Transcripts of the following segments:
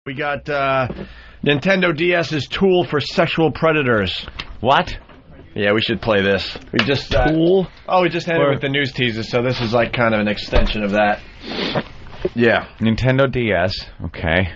We got Nintendo DS's tool for sexual predators. What? Yeah, we should play this. We just Tool? Oh, we just had it with the news teasers, so this is like kind of an extension of that. Yeah. Nintendo DS. Okay.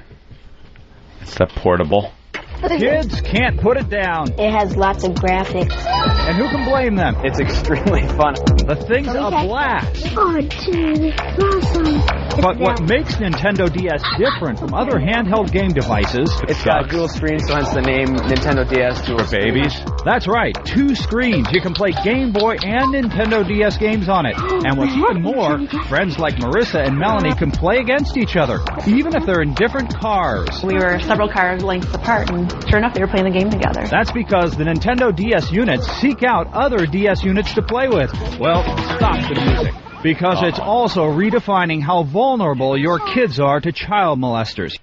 It's that portable. Kids can't put it down. It has lots of graphics. And who can blame them? It's extremely fun. The thing's a blast. Oh, dude, awesome. But what makes Nintendo DS different from other handheld game devices... It's got dual screens, so hence the name Nintendo DS dual Babies? That's right, 2 screens. You can play Game Boy and Nintendo DS games on it. And what's even more, friends like Marissa and Melanie can play against each other, even if they're in different cars. We were several car lengths apart, and sure enough, they were playing the game together. That's because the Nintendo DS units seek out other DS units to play with. Well, stop the music. Because it's also redefining how vulnerable your kids are to child molesters.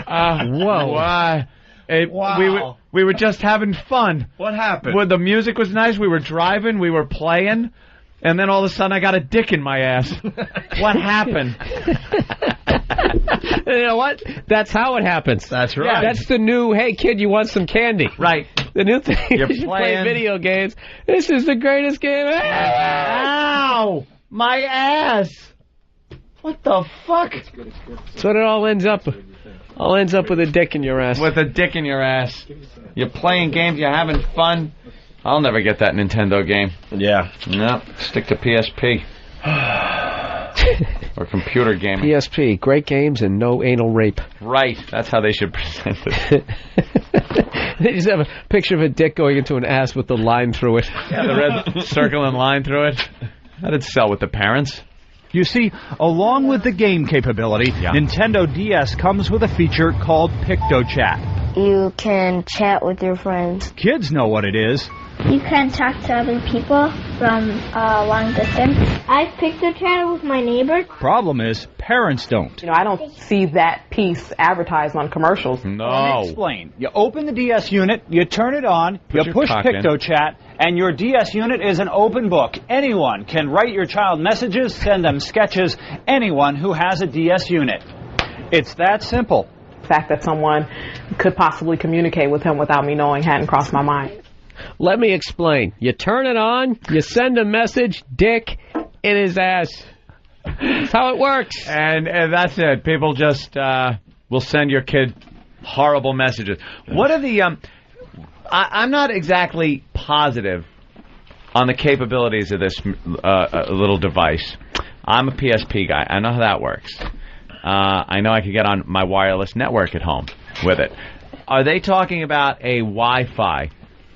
Whoa. Wow. We were just having fun. What happened? Well, the music was nice. We were driving. We were playing. And then all of a sudden, I got a dick in my ass. What happened? You know what? That's how it happens. That's right. That's the new, hey, kid, you want some candy? Right. The new thing You're is you play playing video games. This is the greatest game ever. Ow! My ass! What the fuck? That's what it all ends up with. All ends up with a dick in your ass. With a dick in your ass. You're playing games, you're having fun. I'll never get that Nintendo game. Yeah. No, stick to PSP. Or computer gaming. PSP, great games and no anal rape. Right, that's how they should present it. They just have a picture of a dick going into an ass with the line through it. Yeah, the red circle and line through it. That'd sell with the parents. You see, along with the game capability, Nintendo DS comes with a feature called PictoChat. You can chat with your friends. Kids know what it is. You can talk to other people from a long distance. I've PictoChatted with my neighbors. Problem is, parents don't. You know, I don't see that piece advertised on commercials. Let me No. explain. You open the DS unit, you turn it on, you your push cock in. PictoChat, and your DS unit is an open book. Anyone can write your child messages, send them sketches, anyone who has a DS unit. It's that simple. The fact that someone could possibly communicate with him without me knowing hadn't crossed my mind. Let me explain. You turn it on, you send a message, dick in his ass. That's how it works. And that's it. People just will send your kid horrible messages. What are the... I'm not exactly positive on the capabilities of this little device. I'm a PSP guy. I know how that works. I know I could get on my wireless network at home with it. Are they talking about a Wi-Fi,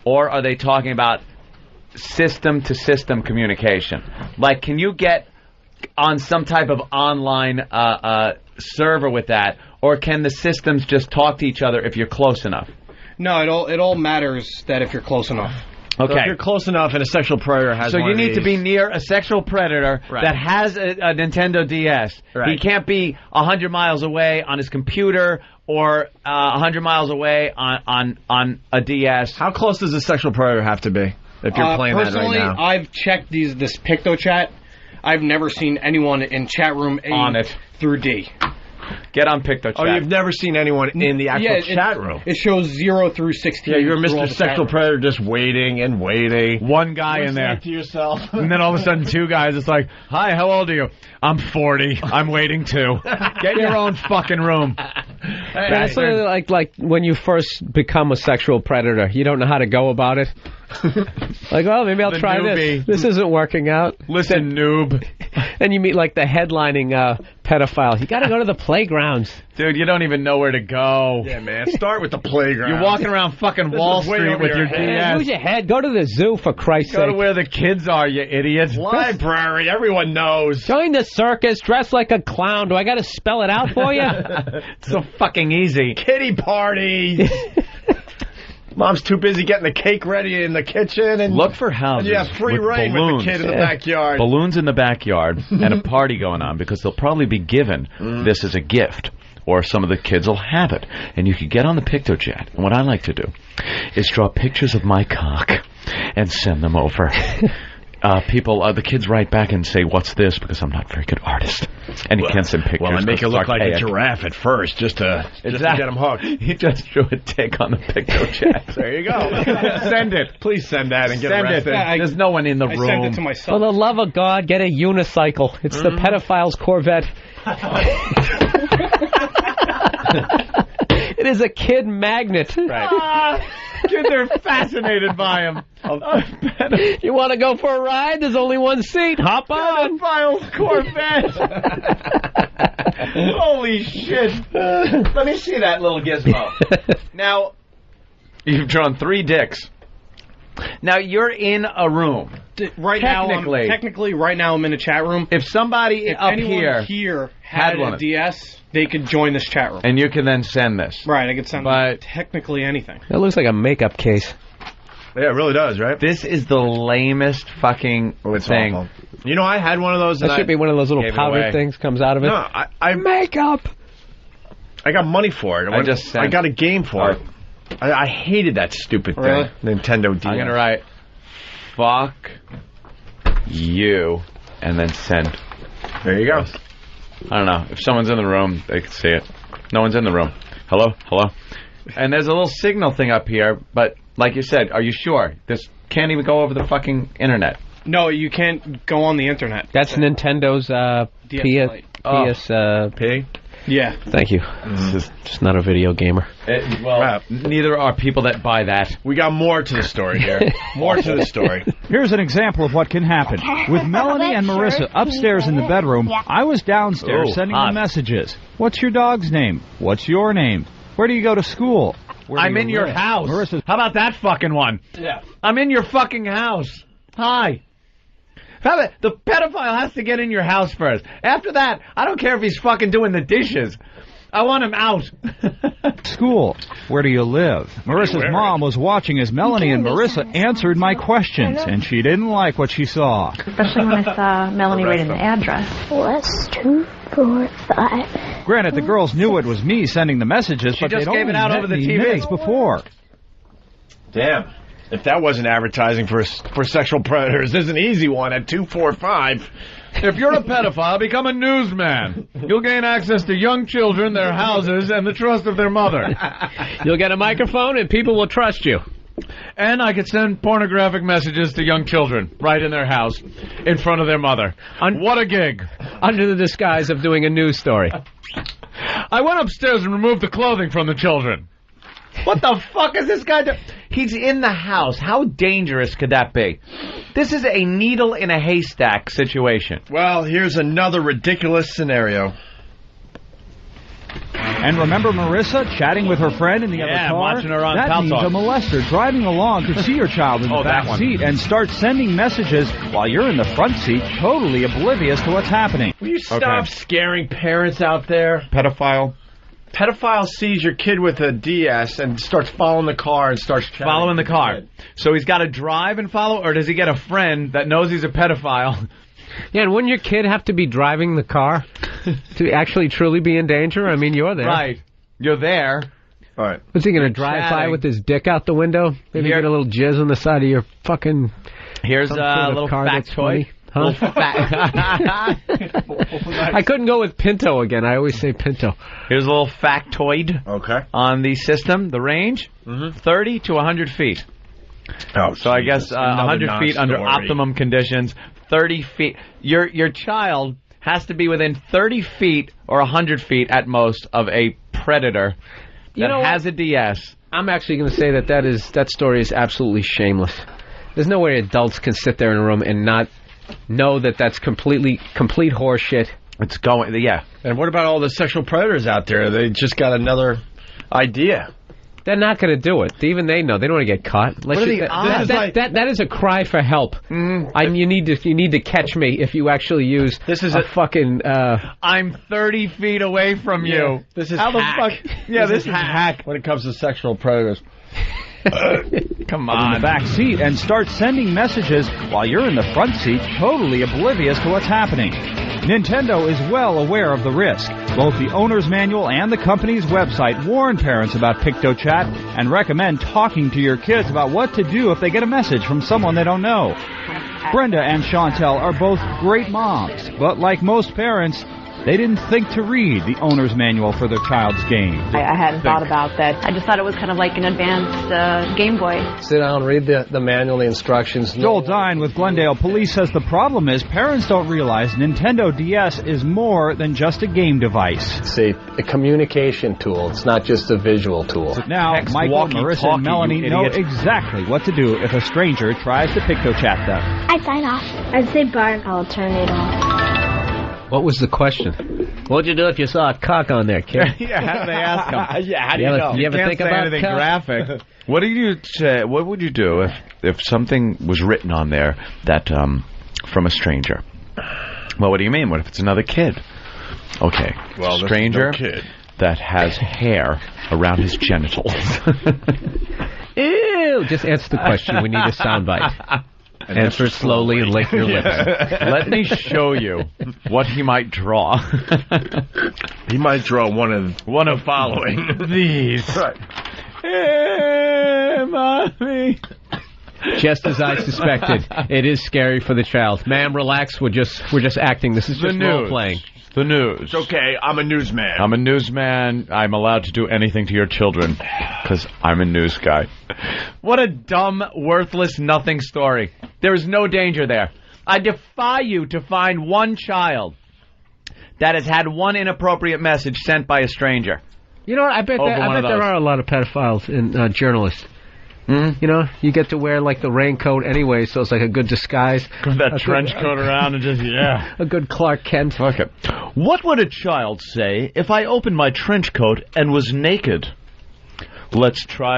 or are they talking about system-to-system communication? Like, can you get on some type of online server with that, or can the systems just talk to each other if you're close enough? No, it all matters that if you're close enough. Okay. So if you're close enough and a sexual predator has So one you of need to these- be near a sexual predator that has a Nintendo DS. Right. He can't be 100 miles away on his computer or 100 miles away on a DS. How close does a sexual predator have to be if you're playing that right Personally, now? I've checked this PictoChat. I've never seen anyone in chat room A On it. through D. Get on PictoChat. Oh, you've never seen anyone in the actual chat room? It shows 0 through 16. Yeah, you're through all Mr. the Sexual chat Predator just waiting and waiting. One guy in there. To yourself. And then all of a sudden, 2 guys. It's like, hi, how old are you? I'm 40. I'm waiting too. Get in your own fucking room. That's sort of like when you first become a sexual predator. You don't know how to go about it. Like, well, maybe I'll The try newbie. this. This isn't working out. Listen, noob. And you meet like the headlining pedophile. You got to go to the playgrounds. Dude, you don't even know where to go. Yeah, man. Start with the playground. You're walking around fucking Wall is way Street over with your your head. Man, DS. lose your head. Go to the zoo, for Christ's Go to sake. where the kids are, you idiot. Library. Everyone knows. Join the circus. Dress like a clown. Do I got to spell it out for you? It's so fucking easy. Kitty party. Mom's too busy getting the cake ready in the kitchen. And Look for houses yeah, free with reign balloons. with the kid in the backyard. Balloons in the backyard and a party going on because they'll probably be given this as a gift. Or some of the kids will have it. And you can get on the PictoChat. And what I like to do is draw pictures of my cock and send them over. the kids write back and say, "What's this?" Because I'm not a very good artist, and he can't send pictures. Well, I make it look like a archaic. giraffe at first, just to get him hooked. He just drew a dick on the PictoChat. There you go. Send it. Please send that and get arrested. There's no one in the I room. sent it to myself. For the love of God, get a unicycle. It's the pedophile's Corvette. It is a kid magnet. Right. Kids are fascinated by him. You want to go for a ride? There's only one seat. Hop on. Pedophile's Corvette. Holy shit. Let me see that little gizmo. Now, you've drawn 3 dicks. Now, you're in a room. Right technically, right now I'm in a chat room. If somebody up anyone here had one a DS, they could join this chat room. and you can then send this. Right, I could send But- technically anything. That looks like a makeup case. Yeah, it really does, right? This is the lamest fucking thing. Awful. You know, I had one of those. That should be one of those little gave it powder away. things comes out of it. No, I Makeup. got money for it. I just sent- I got a game for it. I hated that stupid thing. Really? Nintendo DS. I'm going to write, fuck you, and then send. There you go. I don't know. If someone's in the room, they can see it. No one's in the room. Hello? Hello? And there's a little signal thing up here, but like you said, are you sure? This can't even go over the fucking internet. No, you can't go on the internet. That's Nintendo's DS Lite. P? Yeah. Thank you. This is just not a video gamer. Neither are people that buy that. We got more to the story here. More to the story. Here's an example of what can happen. With Melanie and Marissa upstairs in the bedroom, I was downstairs sending them messages. What's your dog's name? What's your name? Where do you go to school? Where do I'm you in your live? house. Marissa's How about that fucking one? Yeah. I'm in your fucking house. Hi. The pedophile has to get in your house first. After that, I don't care if he's fucking doing the dishes. I want him out. school. Where do you live? Marissa's mom was watching as Melanie and Marissa answered my questions, and she didn't like what she saw. Especially when I saw Melanie writing the address. What's 2, 4, 5? Granted, the girls knew it was me sending the messages, but just they'd gave only it out met over the me TV. minutes before. Damn. If that wasn't advertising for sexual predators, there's an easy one at 245. If you're a pedophile, become a newsman. You'll gain access to young children, their houses, and the trust of their mother. You'll get a microphone and people will trust you. And I could send pornographic messages to young children right in their house, in front of their mother. What a gig. Under the disguise of doing a news story. I went upstairs and removed the clothing from the children. What the fuck is this guy doing? He's in the house. How dangerous could that be? This is a needle in a haystack situation. Well, here's another ridiculous scenario. And remember Marissa chatting with her friend in the other car? watching her on that Pal means Talk. a molester driving along could see your child in the that back one. seat and start sending messages while you're in the front seat, totally oblivious to what's happening. Will you stop scaring parents out there? Pedophile. Pedophile sees your kid with a DS and starts following the car and starts chatting. Following the car. So he's got to drive and follow, or does he get a friend that knows he's a pedophile? Yeah, and wouldn't your kid have to be driving the car to actually truly be in danger? I mean, you're there. Right. You're there. All right. Was he going to drive by with his dick out the window? Maybe get a little jizz on the side of your fucking... Here's a little car that's factoid. funny. Huh? I couldn't go with Pinto again. I always say Pinto. Here's a little factoid on the system. The range, 30 to 100 feet. Oh, so I guess 100 feet under optimum conditions, 30 feet. Your child has to be within 30 feet or 100 feet at most of a predator that has a DS. I'm actually going to say that story is absolutely shameless. There's no way adults can sit there in a room and not know that that's complete horse shit. It's going, And what about all the sexual predators out there? They just got another idea. They're not going to do it. Even they know they don't want to get caught. That is a cry for help. You need to catch me if you actually use fucking. I'm 30 feet away from you. This is how hack. the fuck? Yeah, this is hack when it comes to sexual predators. Come In on. the back seat and start sending messages while you're in the front seat, totally oblivious to what's happening. Nintendo is well aware of the risk. Both the owner's manual and the company's website warn parents about PictoChat and recommend talking to your kids about what to do if they get a message from someone they don't know. Brenda and Chantel are both great moms, but like most parents, they didn't think to read the owner's manual for their child's game. I hadn't thought about that. I just thought it was kind of like an advanced Game Boy. Sit down, read the manual, the instructions. Joel Dine with Glendale Police says the problem is parents don't realize Nintendo DS is more than just a game device. It's a communication tool. It's not just a visual tool. Now, Michael, Marissa, and Melanie know exactly what to do if a stranger tries to PictoChat them. I sign off. I'd say bark. I'll turn it off. What was the question? What'd you do if you saw a cock on there, kid? Yeah, how do they ask him? Yeah, how do you know? You ever think about anything graphic? What do you say? What would you do if something was written on there that from a stranger? Well, what do you mean? What if it's another kid? Okay, well, stranger no kid that has hair around his genitals. Ew! Just answer the question. We need a soundbite. Answer it slowly and lick your lips. Let me show you what he might draw. He might draw one of following these. Right. Hey, mommy. Just as I suspected, it is scary for the child. Ma'am, relax. We're just acting. This is just role playing. The news. It's okay. I'm a newsman. I'm a newsman. I'm allowed to do anything to your children because I'm a news guy. What a dumb, worthless, nothing story. There is no danger there. I defy you to find one child that has had one inappropriate message sent by a stranger. You know what? I bet there are a lot of pedophiles and journalists. Mm-hmm. You know, you get to wear like the raincoat anyway, so it's like a good disguise. With that trench coat around and just, a good Clark Kent. Fuck it. What would a child say if I opened my trench coat and was naked? Let's try.